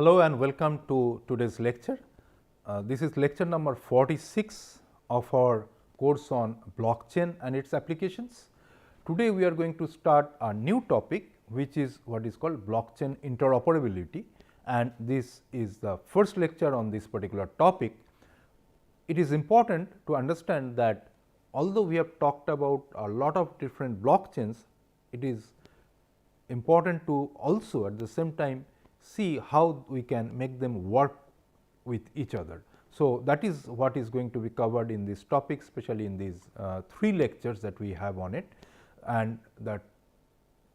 Hello and welcome to today's lecture. This is lecture number 46 of our course on blockchain and its applications. Today we are going to start a new topic, which is what is called blockchain interoperability, and this is the first lecture on this particular topic. It is important to understand that although we have talked about a lot of different blockchains, it is important to also at the same time see how we can make them work with each other. So, that is what is going to be covered in this topic, especially in these 3 lectures that we have on it. And the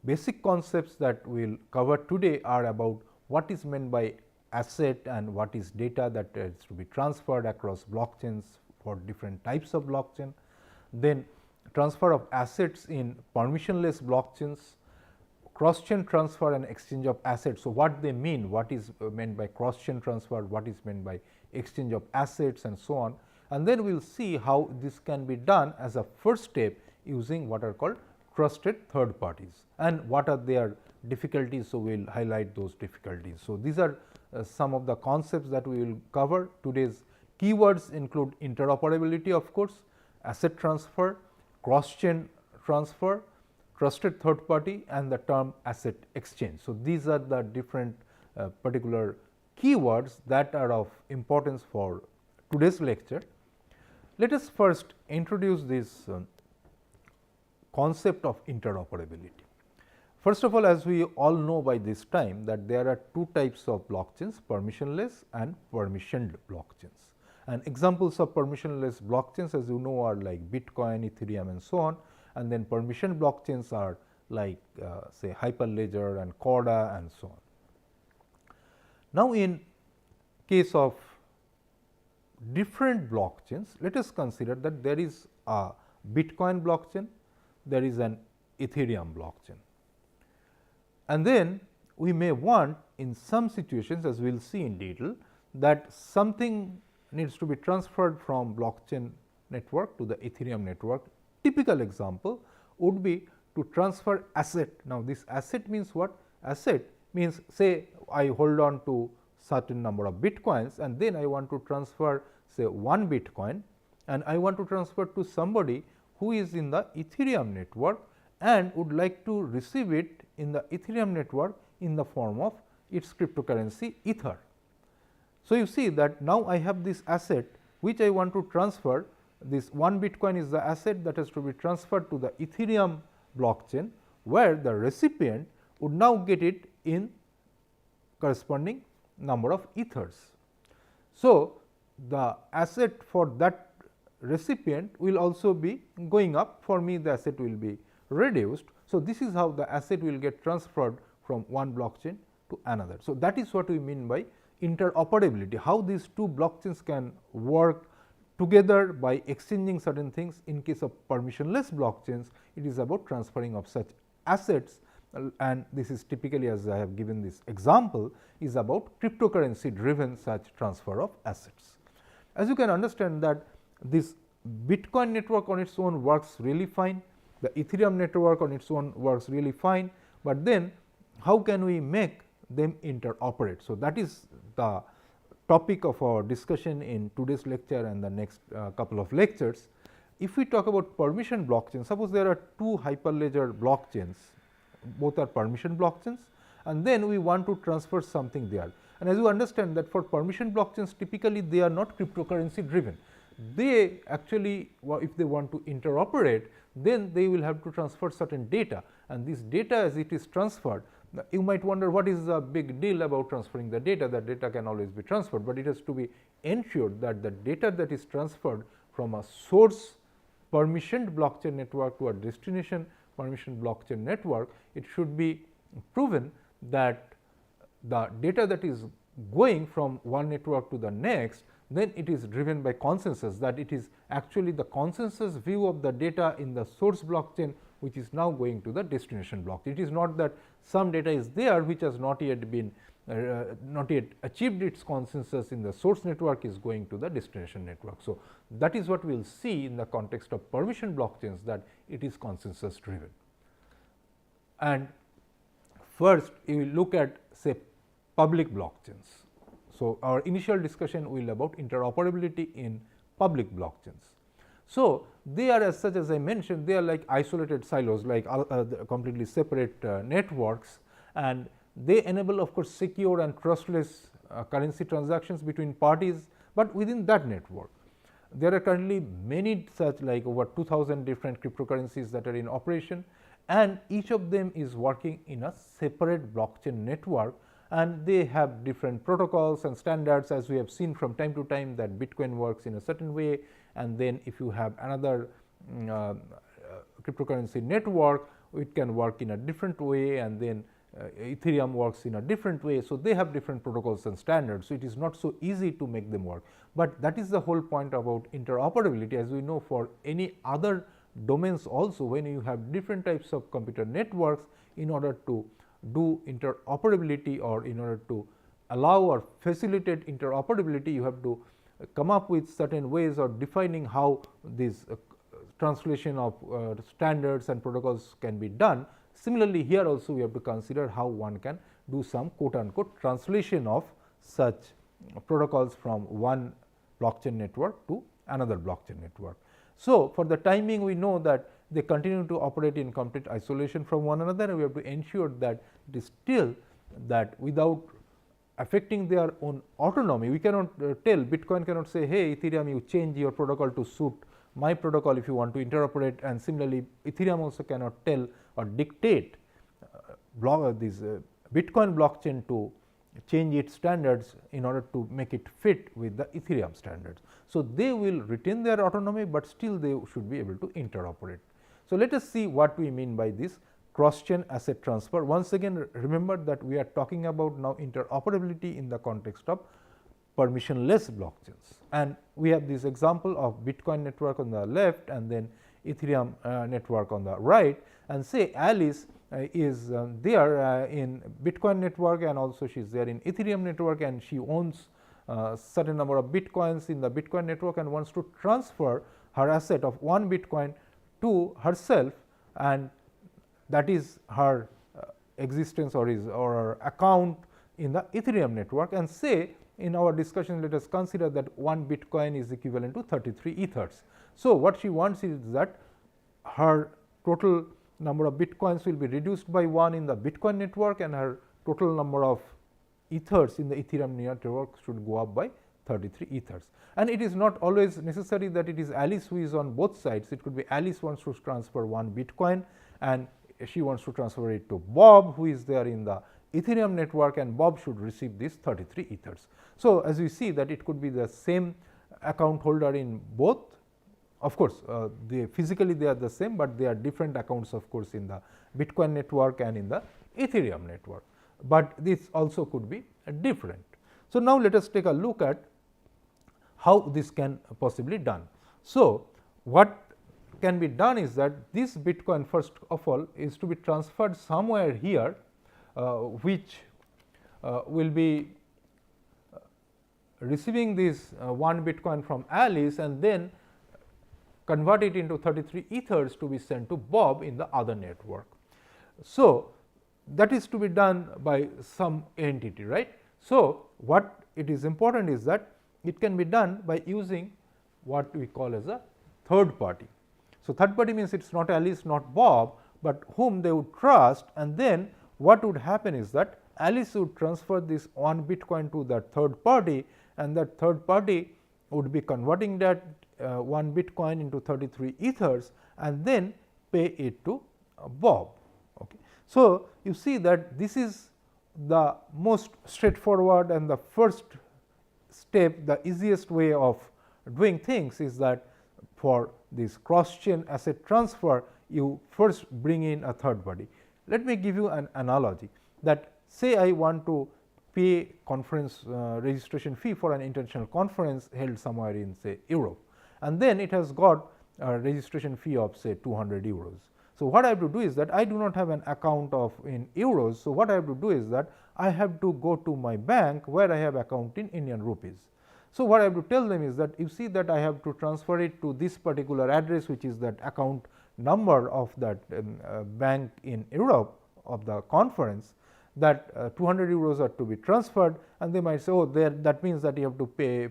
basic concepts that we will cover today are about what is meant by asset and what is data that is to be transferred across blockchains for different types of blockchain. Then transfer of assets in permissionless blockchains, cross chain transfer and exchange of assets. So, what they mean, what is meant by cross chain transfer, what is meant by exchange of assets and so on, and then we will see how this can be done as a first step using what are called trusted third parties and what are their difficulties. So, we will highlight those difficulties. So, these are some of the concepts that we will cover. Today's keywords include interoperability, of course, asset transfer, cross chain transfer, trusted third party and the term asset exchange. So, these are the different particular keywords that are of importance for today's lecture. Let us first introduce this concept of interoperability. First of all, as we all know by this time that there are 2 types of blockchains, permissionless and permissioned blockchains. And examples of permissionless blockchains, as you know, are like Bitcoin, Ethereum and so on. And then permission blockchains are like say Hyperledger and Corda and so on. Now, in case of different blockchains, let us consider that there is a Bitcoin blockchain, there is an Ethereum blockchain. And then we may want in some situations, as we will see in detail, that something needs to be transferred from blockchain network to the Ethereum network. Typical example would be to transfer asset. Now, this asset means what? Asset means, say I hold on to certain number of bitcoins and then I want to transfer say 1 bitcoin and I want to transfer to somebody who is in the Ethereum network and would like to receive it in the Ethereum network in the form of its cryptocurrency Ether. So, you see that now I have this asset which I want to transfer. This 1 bitcoin is the asset that has to be transferred to the Ethereum blockchain, where the recipient would now get it in corresponding number of ethers. So, the asset for that recipient will also be going up, for me the asset will be reduced. So, this is how the asset will get transferred from one blockchain to another. So, that is what we mean by interoperability, how these 2 blockchains can work together by exchanging certain things. In case of permissionless blockchains, it is about transferring of such assets, and this is typically, as I have given this example, is about cryptocurrency driven such transfer of assets. As you can understand that this Bitcoin network on its own works really fine, the Ethereum network on its own works really fine, but then how can we make them interoperate? So, that is the topic of our discussion in today's lecture and the next couple of lectures. If we talk about permission blockchain, suppose there are 2 Hyperledger blockchains, both are permission blockchains, and then we want to transfer something there. And as you understand that for permission blockchains, typically they are not cryptocurrency driven. They actually, if they want to interoperate, then they will have to transfer certain data, and this data as it is transferred, you might wonder what is the big deal about transferring the data. That data can always be transferred, but it has to be ensured that the data that is transferred from a source permissioned blockchain network to a destination permission blockchain network, it should be proven that the data that is going from one network to the next, then it is driven by consensus, that it is actually the consensus view of the data in the source blockchain which is now going to the destination blockchain. It is not that some data is there which has not yet been not yet achieved its consensus in the source network is going to the destination network. So, that is what we will see in the context of permission blockchains, that it is consensus driven. And first you will look at say public blockchains. So, our initial discussion will about interoperability in public blockchains. So, they are, as such, as I mentioned, they are like isolated silos, like completely separate networks, and they enable, of course, secure and trustless currency transactions between parties, but within that network. There are currently many such, like over 2000 different cryptocurrencies that are in operation, and each of them is working in a separate blockchain network, and they have different protocols and standards, as we have seen from time to time that Bitcoin works in a certain way, and then if you have another cryptocurrency network, it can work in a different way, and then Ethereum works in a different way. So, they have different protocols and standards. So, it is not so easy to make them work, but that is the whole point about interoperability. As we know, for any other domains also, when you have different types of computer networks, in order to do interoperability or in order to allow or facilitate interoperability, you have to come up with certain ways of defining how this translation of standards and protocols can be done. Similarly, here also we have to consider how one can do some quote unquote translation of such protocols from one blockchain network to another blockchain network. So, for the timing, we know that they continue to operate in complete isolation from one another, and we have to ensure that it is still that without affecting their own autonomy. We cannot tell, Bitcoin cannot say, hey Ethereum, you change your protocol to suit my protocol if you want to interoperate, and similarly Ethereum also cannot tell or dictate this Bitcoin blockchain to change its standards in order to make it fit with the Ethereum standards. So, they will retain their autonomy, but still they should be able to interoperate. So, let us see what we mean by this cross-chain asset transfer. Once again, remember that we are talking about now interoperability in the context of permissionless blockchains, and we have this example of Bitcoin network on the left and then Ethereum network on the right, and say Alice is there in Bitcoin network, and also she is there in Ethereum network, and she owns certain number of Bitcoins in the Bitcoin network and wants to transfer her asset of 1 Bitcoin to herself, and that is her existence or her account in the Ethereum network. And say in our discussion, let us consider that 1 Bitcoin is equivalent to 33 ethers. So, what she wants is that her total number of Bitcoins will be reduced by 1 in the Bitcoin network, and her total number of ethers in the Ethereum network should go up by 33 ethers. And it is not always necessary that it is Alice who is on both sides. It could be Alice wants to transfer 1 Bitcoin and she wants to transfer it to Bob, who is there in the Ethereum network, and Bob should receive these 33 ethers. So, as we see that it could be the same account holder in both. Of course, physically they are the same, but they are different accounts, of course, in the Bitcoin network and in the Ethereum network, but this also could be different. So, now let us take a look at how this can possibly done. So, what can be done is that this Bitcoin, first of all, is to be transferred somewhere here, which will be receiving this 1 Bitcoin from Alice, and then convert it into 33 ethers to be sent to Bob in the other network. So, that is to be done by some entity, right. So, what it is important is that it can be done by using what we call as a third party. So, third party means it is not Alice, not Bob, but whom they would trust, and then what would happen is that Alice would transfer this 1 Bitcoin to that third party, and that third party would be converting that 1 Bitcoin into 33 ethers and then pay it to Bob. Okay. So, you see that this is the most straightforward and the first step, the easiest way of doing things is that for this cross chain asset transfer, you first bring in a third party. Let me give you an analogy that say I want to pay conference registration fee for an international conference held somewhere in say Europe, and then it has got a registration fee of say 200 euros. So, what I have to do is that I do not have an account of in euros. So, what I have to do is that I have to go to my bank where I have account in Indian rupees. So, what I have to tell them is that you see that I have to transfer it to this particular address, which is that account number of that bank in Europe of the conference. that 200 euros are to be transferred, and they might say, oh, that means that you have to pay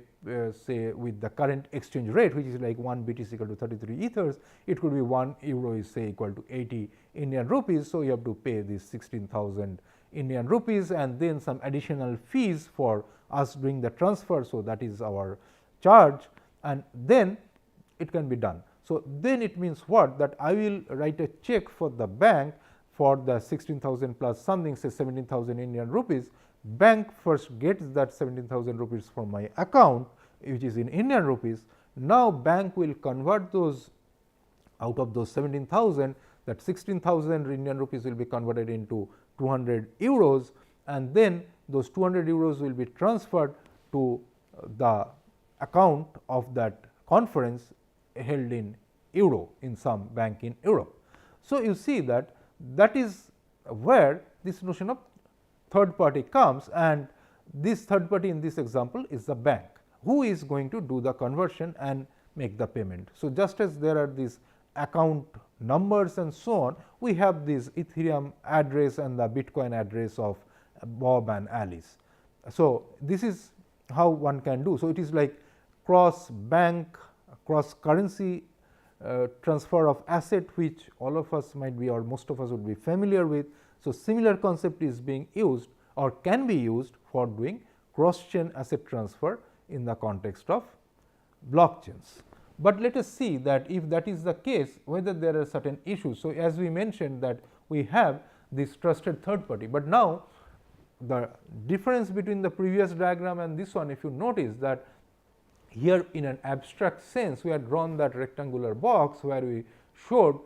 say with the current exchange rate, which is like 1 BTC equal to 33 ethers, it could be 1 euro is say equal to 80 Indian rupees. So, you have to pay this 16,000 Indian rupees and then some additional fees for us doing the transfer. So, that is our charge, and then it can be done. So, then it means what, that I will write a check for the bank for the 16,000 plus something, say 17,000 Indian rupees. Bank first gets that 17,000 rupees from my account, which is in Indian rupees. Now, bank will convert those, out of those 17,000, that 16,000 Indian rupees will be converted into 200 euros, and then those 200 euros will be transferred to the account of that conference held in euro in some bank in Europe. So, you see that that is where this notion of third party comes, and this third party in this example is the bank who is going to do the conversion and make the payment. So, just as there are these account numbers and so on, we have this Ethereum address and the Bitcoin address of Bob and Alice. So, this is how one can do. So, it is like cross bank, cross currency transfer of asset, which all of us might be or most of us would be familiar with. So, similar concept is being used or can be used for doing cross chain asset transfer in the context of blockchains. But let us see that if that is the case, whether there are certain issues. So, as we mentioned that we have this trusted third party, but now the difference between the previous diagram and this one, if you notice that here in an abstract sense we had drawn that rectangular box where we showed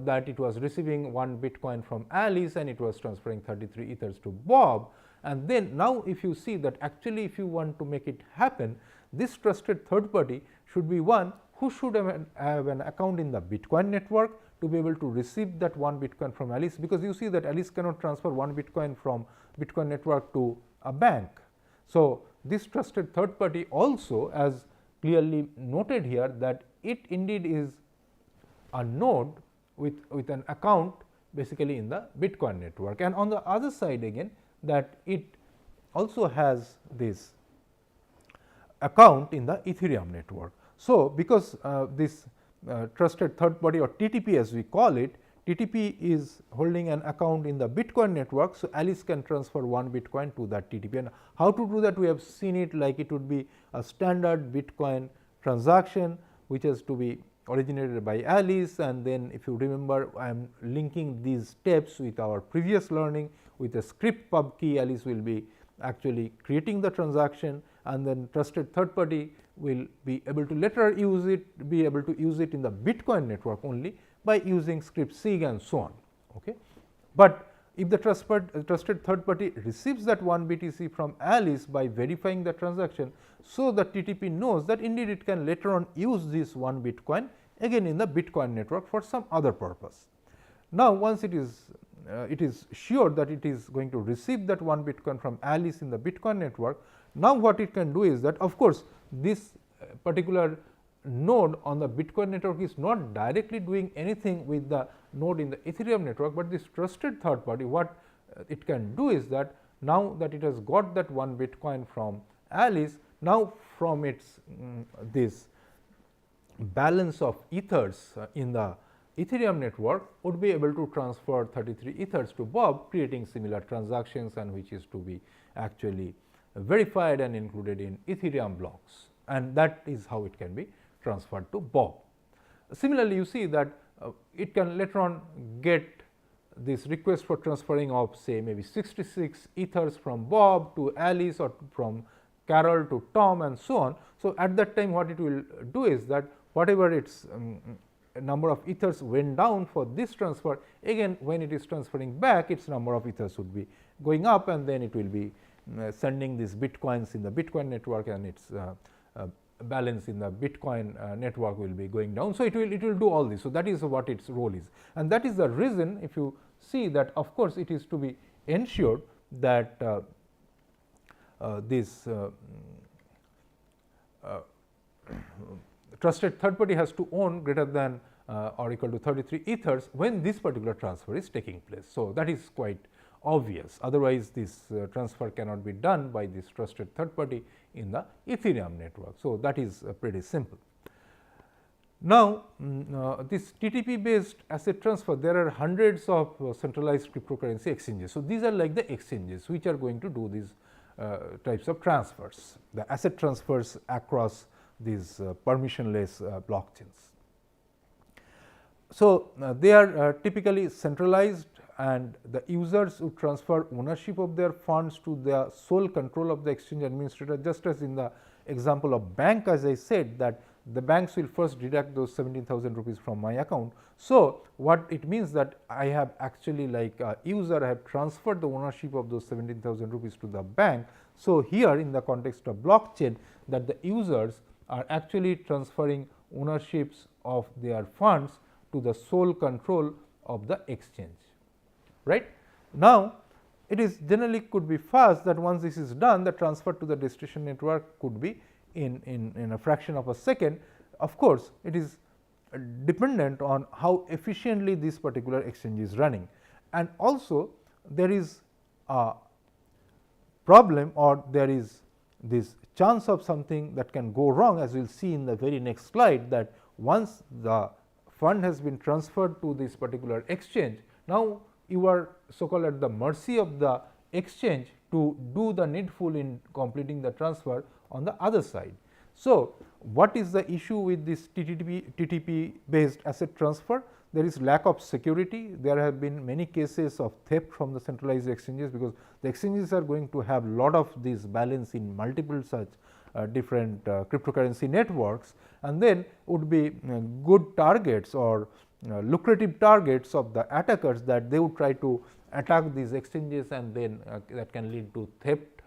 that it was receiving 1 Bitcoin from Alice and it was transferring 33 ethers to Bob. And then now if you see that actually if you want to make it happen, this trusted third party should be one who should have an account in the Bitcoin network to be able to receive that 1 Bitcoin from Alice, because you see that Alice cannot transfer 1 Bitcoin from Bitcoin network to a bank. So, this trusted third party also, as clearly noted here, that it indeed is a node with an account basically in the Bitcoin network, and on the other side again that it also has this account in the Ethereum network. So, because this trusted third party or TTP as we call it, TTP is holding an account in the Bitcoin network. So, Alice can transfer 1 Bitcoin to that TTP, and how to do that we have seen it, like it would be a standard Bitcoin transaction which has to be originated by Alice, and then if you remember I am linking these steps with our previous learning. With a script pub key, Alice will be actually creating the transaction, and then trusted third party will be able to later use it, be able to use it in the Bitcoin network only by using script sig and so on. Okay. But if the trusted third party receives that 1 BTC from Alice by verifying the transaction, so the TTP knows that indeed it can later on use this 1 Bitcoin again in the Bitcoin network for some other purpose. Now, once it is sure that it is going to receive that 1 Bitcoin from Alice in the Bitcoin network, now what it can do is that, of course, this particular node on the Bitcoin network is not directly doing anything with the node in the Ethereum network, but this trusted third party, what it can do is that now that it has got that 1 Bitcoin from Alice, now from its this balance of ethers in the Ethereum network would be able to transfer 33 ethers to Bob, creating similar transactions, and which is to be actually verified and included in Ethereum blocks, and that is how it can be transferred to Bob. Similarly, you see that it can later on get this request for transferring of say maybe 66 ethers from Bob to Alice or from Carol to Tom and so on. So, at that time what it will do is that whatever its number of ethers went down for this transfer, again when it is transferring back, its number of ethers would be going up, and then it will be sending these bitcoins in the Bitcoin network, and its balance in the Bitcoin network will be going down. So, it will do all this. So, that is what its role is, and that is the reason if you see that of course, it is to be ensured that this trusted third party has to own greater than or equal to 33 ethers when this particular transfer is taking place. So, that is quite obvious, otherwise this transfer cannot be done by this trusted third party in the Ethereum network. So, that is pretty simple. Now, this TTP based asset transfer, there are hundreds of centralized cryptocurrency exchanges. So, these are like the exchanges which are going to do these types of transfers, the asset transfers across these permissionless blockchains. So, they are typically centralized, and the users would transfer ownership of their funds to the sole control of the exchange administrator, just as in the example of bank, as I said, that the banks will first deduct those 17,000 rupees from my account. So, what it means that I have actually, like a user, I have transferred the ownership of those 17,000 rupees to the bank. So, here in the context of blockchain, that the users are actually transferring ownerships of their funds to the sole control of the exchange, right. Now, it is generally could be fast that once this is done, the transfer to the destination network could be in a fraction of a second. Of course, it is dependent on how efficiently this particular exchange is running, and also there is a problem, or there is this chance of something that can go wrong, as we will see in the very next slide, that once the fund has been transferred to this particular exchange, now you are so called at the mercy of the exchange to do the needful in completing the transfer on the other side. So, what is the issue with this TTP based asset transfer? There is lack of security. There have been many cases of theft from the centralized exchanges, because the exchanges are going to have lot of this balance in multiple such different cryptocurrency networks, and then would be good targets or lucrative targets of the attackers, that they would try to attack these exchanges, and then that can lead to theft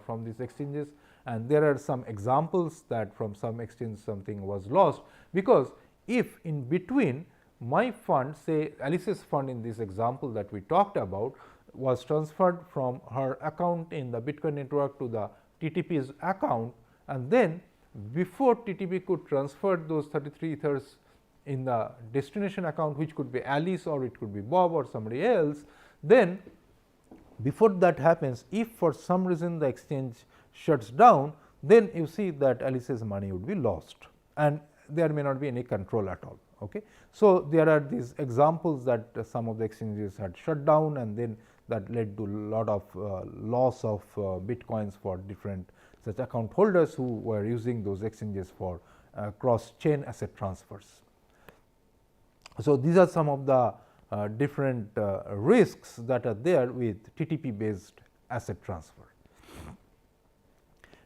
from these exchanges. And there are some examples that from some exchange something was lost, because if in between my fund, say Alice's fund in this example that we talked about, was transferred from her account in the Bitcoin network to the TTP's account, and then before TTP could transfer those 33 ethers in the destination account, which could be Alice or it could be Bob or somebody else, then before that happens, if for some reason the exchange shuts down, then you see that Alice's money would be lost, and there may not be any control at all. Okay. So, there are these examples that some of the exchanges had shut down, and then that led to a lot of loss of bitcoins for different such account holders who were using those exchanges for cross chain asset transfers. So, these are some of the different risks that are there with TTP based asset transfer.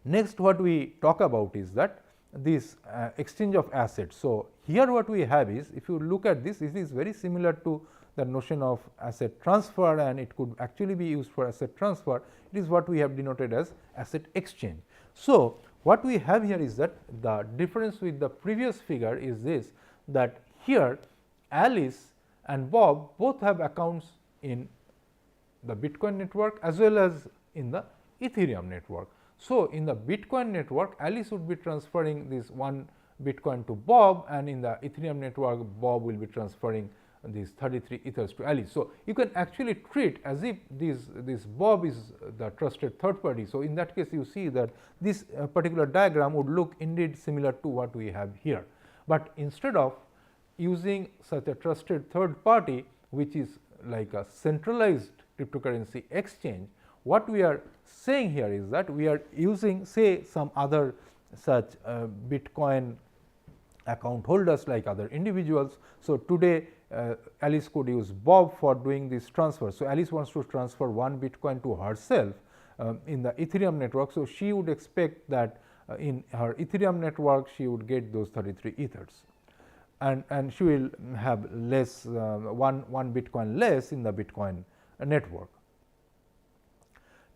Next, what we talk about is that this exchange of assets. So, here what we have is, if you look at this, this is very similar to the notion of asset transfer, and it could actually be used for asset transfer. It is what we have denoted as asset exchange. So, what we have here is that the difference with the previous figure is this, that here Alice and Bob both have accounts in the Bitcoin network as well as in the Ethereum network. So, in the Bitcoin network, Alice would be transferring this 1 Bitcoin to Bob, and in the Ethereum network, Bob will be transferring these 33 ethers to Alice. So, you can actually treat as if this Bob is the trusted third party. So, in that case, you see that this particular diagram would look indeed similar to what we have here, but instead of using such a trusted third party, which is like a centralized cryptocurrency exchange, what we are saying here is that we are using, say, some other such Bitcoin account holders like other individuals. So, today Alice could use Bob for doing this transfer. So, Alice wants to transfer 1 Bitcoin to herself in the Ethereum network. So, she would expect that in her Ethereum network she would get those 33 ethers, and she will have less one Bitcoin less in the Bitcoin network.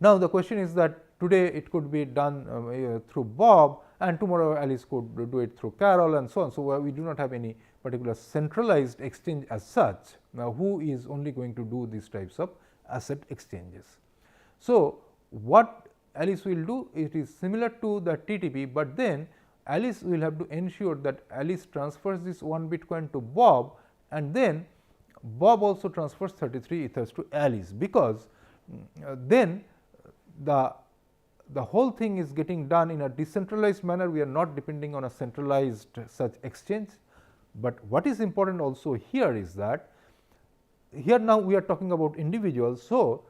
Now, the question is that today it could be done through Bob, and tomorrow Alice could do it through Carol, and so on. So, we do not have any particular centralized exchange as such, who is only going to do these types of asset exchanges. So, what Alice will do, it is similar to the TTP, but then Alice will have to ensure that Alice transfers this 1 Bitcoin to Bob, and then Bob also transfers 33 ethers to Alice, because then the whole thing is getting done in a decentralized manner. We are not depending on a centralized such exchange. But what is important also here is that here now we are talking about individuals. So,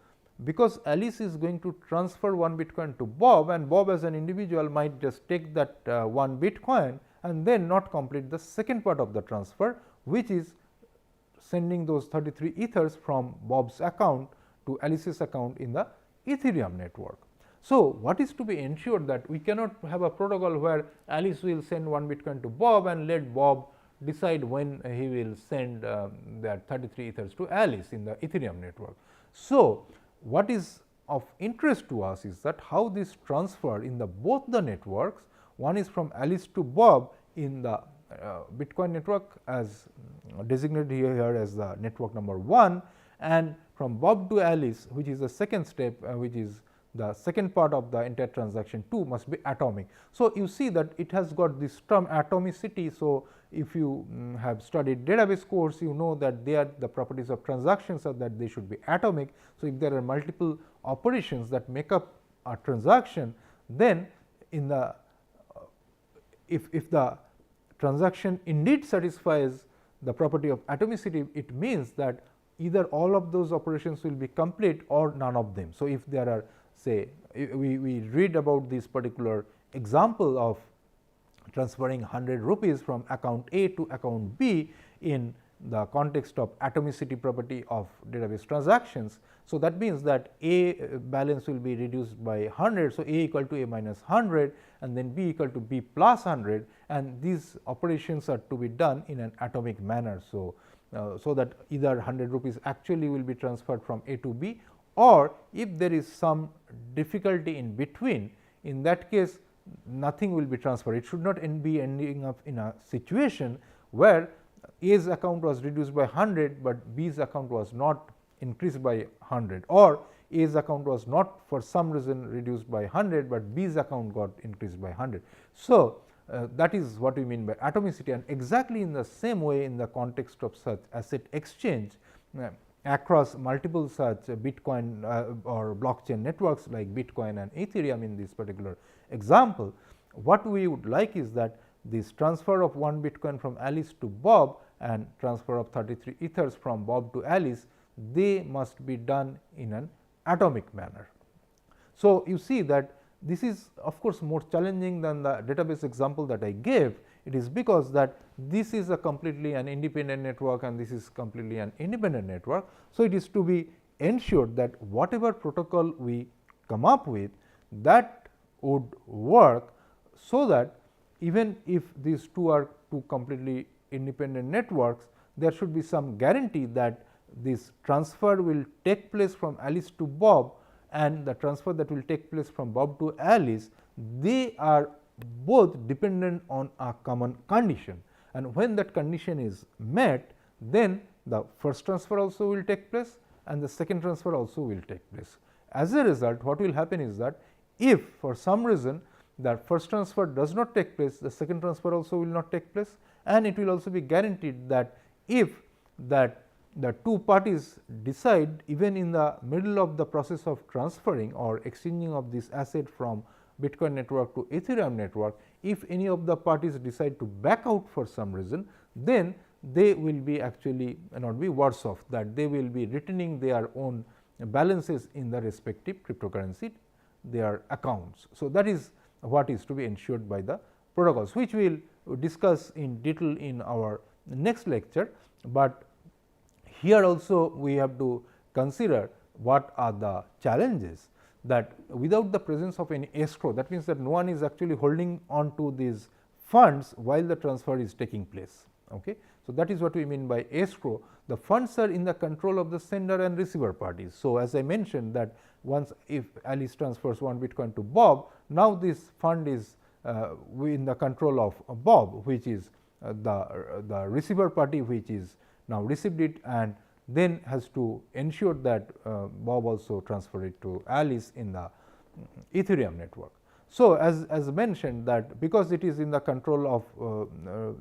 because Alice is going to transfer 1 Bitcoin to Bob, and Bob as an individual might just take that 1 Bitcoin and then not complete the second part of the transfer, which is sending those 33 ethers from Bob's account to Alice's account in the Ethereum network. So, what is to be ensured that we cannot have a protocol where Alice will send 1 Bitcoin to Bob and let Bob decide when he will send that 33 ethers to Alice in the Ethereum network. So, what is of interest to us is that how this transfer in the both the networks, one is from Alice to Bob in the Bitcoin network as designated here as the network number 1, and from Bob to Alice, which is the second step, which is the second part of the entire transaction 2, must be atomic. So, you see that it has got this term atomicity. So, if you have studied database course, you know that they are the properties of transactions are that they should be atomic. So, if there are multiple operations that make up a transaction, then in the if the transaction indeed satisfies the property of atomicity, it means that either all of those operations will be complete or none of them. So, if there are, say, we read about this particular example of transferring 100 rupees from account A to account B in the context of atomicity property of database transactions. So, that means that A balance will be reduced by 100. So, A equal to A minus 100 and then B equal to B plus 100, and these operations are to be done in an atomic manner. So, so that either 100 rupees actually will be transferred from A to B, or if there is some difficulty in between, in that case nothing will be transferred. It should not be ending up in a situation where A's account was reduced by 100, but B's account was not increased by 100, or A's account was not for some reason reduced by 100, but B's account got increased by 100. So, that is what we mean by atomicity, and exactly in the same way in the context of such asset exchange across multiple such Bitcoin or blockchain networks like Bitcoin and Ethereum in this particular example, what we would like is that this transfer of 1 Bitcoin from Alice to Bob and transfer of 33 ethers from Bob to Alice, they must be done in an atomic manner. So, you see that this is of course more challenging than the database example that I gave. It is because that this is a completely an independent network and this is completely an independent network. So, it is to be ensured that whatever protocol we come up with, that would work, so that even if these two are two completely independent networks, there should be some guarantee that this transfer will take place from Alice to Bob, and the transfer that will take place from Bob to Alice, they are both dependent on a common condition, and when that condition is met, then the first transfer also will take place and the second transfer also will take place. As a result, what will happen is that if for some reason the first transfer does not take place, the second transfer also will not take place, and it will also be guaranteed that if that the two parties decide even in the middle of the process of transferring or exchanging of this asset from Bitcoin network to Ethereum network, if any of the parties decide to back out for some reason, then they will be actually not be worse off, that they will be retaining their own balances in the respective cryptocurrency, their accounts. So, that is what is to be ensured by the protocols, which we will discuss in detail in our next lecture, but here also we have to consider what are the challenges, that without the presence of any escrow, that means that no one is actually holding on to these funds while the transfer is taking place. Okay. So, that is what we mean by escrow. The funds are in the control of the sender and receiver parties. So, as I mentioned that once if Alice transfers 1 Bitcoin to Bob, now this fund is in the control of Bob, which is the receiver party, which is now received it and then has to ensure that Bob also transfer it to Alice in the Ethereum network. So, as mentioned that because it is in the control of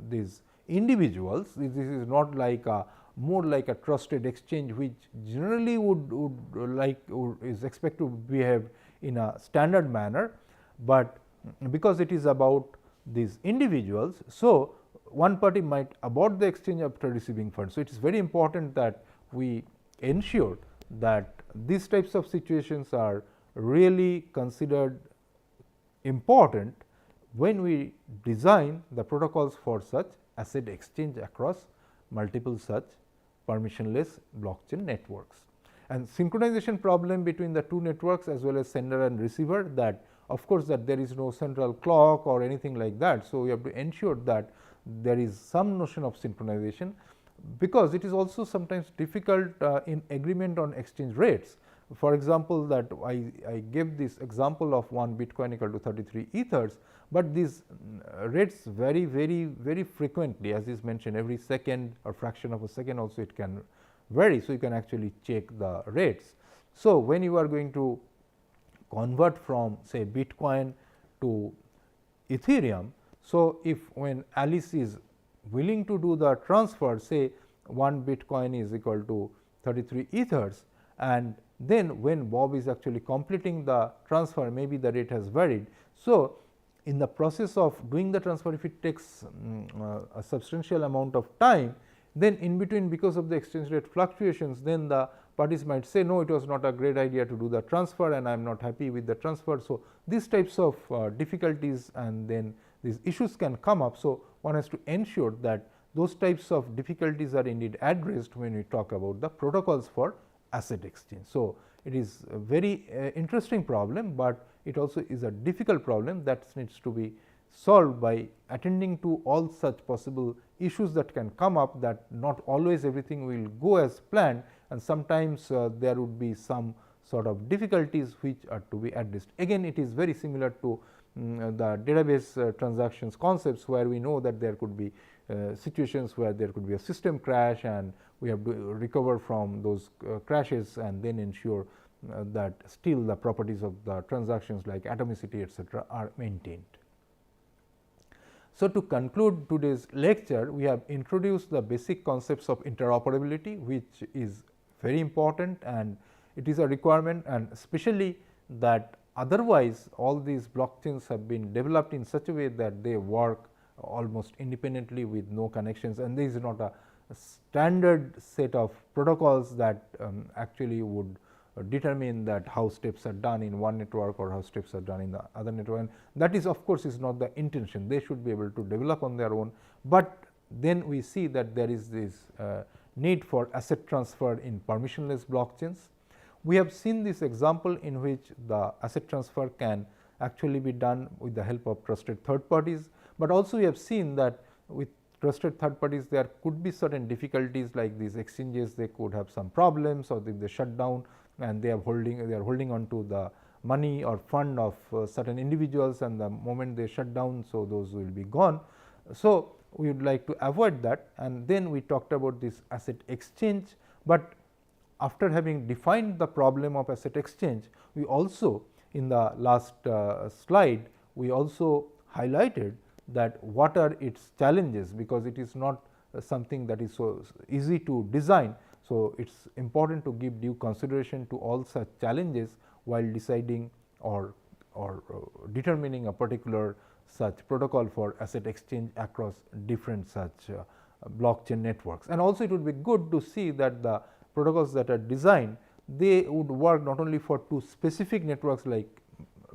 these individuals, this is not like a more like a trusted exchange, which generally is expected to behave in a standard manner, but because it is about these individuals. So, one party might abort the exchange after receiving funds. So, it is very important that we ensure that these types of situations are really considered important when we design the protocols for such asset exchange across multiple such permissionless blockchain networks. And synchronization problem between the two networks as well as sender and receiver, that of course, that there is no central clock or anything like that. So, we have to ensure that there is some notion of synchronization, because it is also sometimes difficult in agreement on exchange rates. For example, that I gave this example of 1 Bitcoin equal to 33 ethers, but these rates vary very frequently, as is mentioned, every second or fraction of a second also it can vary. So, you can actually check the rates. So, when you are going to convert from say Bitcoin to Ethereum, so if when Alice is willing to do the transfer, say 1 Bitcoin is equal to 33 ethers, and then when Bob is actually completing the transfer, maybe the rate has varied. So, in the process of doing the transfer, if it takes a substantial amount of time, then in between, because of the exchange rate fluctuations, then the parties might say, no, it was not a great idea to do the transfer and I am not happy with the transfer. So, these types of difficulties and then these issues can come up. So, one has to ensure that those types of difficulties are indeed addressed when we talk about the protocols for asset exchange. So, it is a very interesting problem, but it also is a difficult problem that needs to be solved by attending to all such possible issues that can come up, that not always everything will go as planned, and sometimes there would be some sort of difficulties which are to be addressed. Again, it is very similar to the database transactions concepts, where we know that there could be situations where there could be a system crash and we have to recover from those crashes and then ensure that still the properties of the transactions like atomicity etc. are maintained. So, to conclude today's lecture, we have introduced the basic concepts of interoperability, which is very important and it is a requirement, and especially that otherwise all these blockchains have been developed in such a way that they work almost independently with no connections, and there is not a standard set of protocols that actually would determine that how steps are done in one network or how steps are done in the other network, and that is of course is not the intention. They should be able to develop on their own, but then we see that there is this need for asset transfer in permissionless blockchains. We have seen this example in which the asset transfer can actually be done with the help of trusted third parties, but also we have seen that with trusted third parties there could be certain difficulties, like these exchanges they could have some problems, or if they shut down and they are holding on to the money or fund of certain individuals, and the moment they shut down, so those will be gone. So, we would like to avoid that, and then we talked about this asset exchange, but after having defined the problem of asset exchange, we also in the last slide we also highlighted that what are its challenges, because it is not something that is so easy to design. So, it is important to give due consideration to all such challenges while deciding or determining a particular such protocol for asset exchange across different such blockchain networks. And also it would be good to see that the protocols that are designed, they would work not only for two specific networks like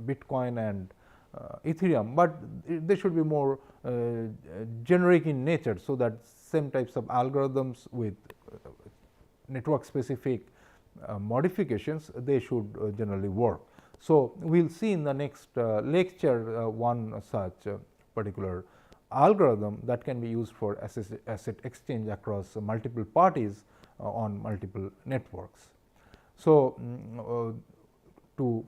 Bitcoin and Ethereum, but they should be more generic in nature, so that same types of algorithms with network specific modifications they should generally work. So, we will see in the next lecture one such particular algorithm that can be used for asset exchange across multiple parties on multiple networks. So, to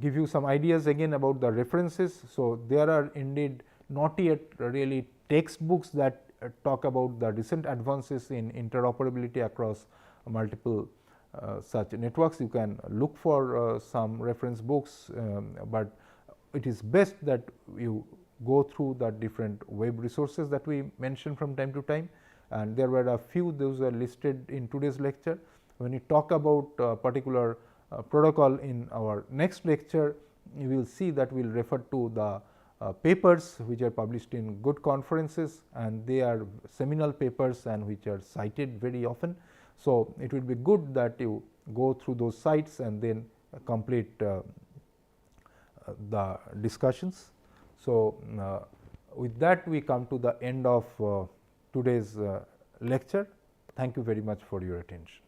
give you some ideas again about the references. So, there are indeed not yet really textbooks that talk about the recent advances in interoperability across multiple such networks. You can look for some reference books, but it is best that you go through the different web resources that we mention from time to time, and there were a few those are listed in today's lecture. When we talk about particular protocol in our next lecture, you will see that we will refer to the papers which are published in good conferences, and they are seminal papers and which are cited very often. So, it will be good that you go through those sites and then complete the discussions. So, with that we come to the end of today's lecture. Thank you very much for your attention.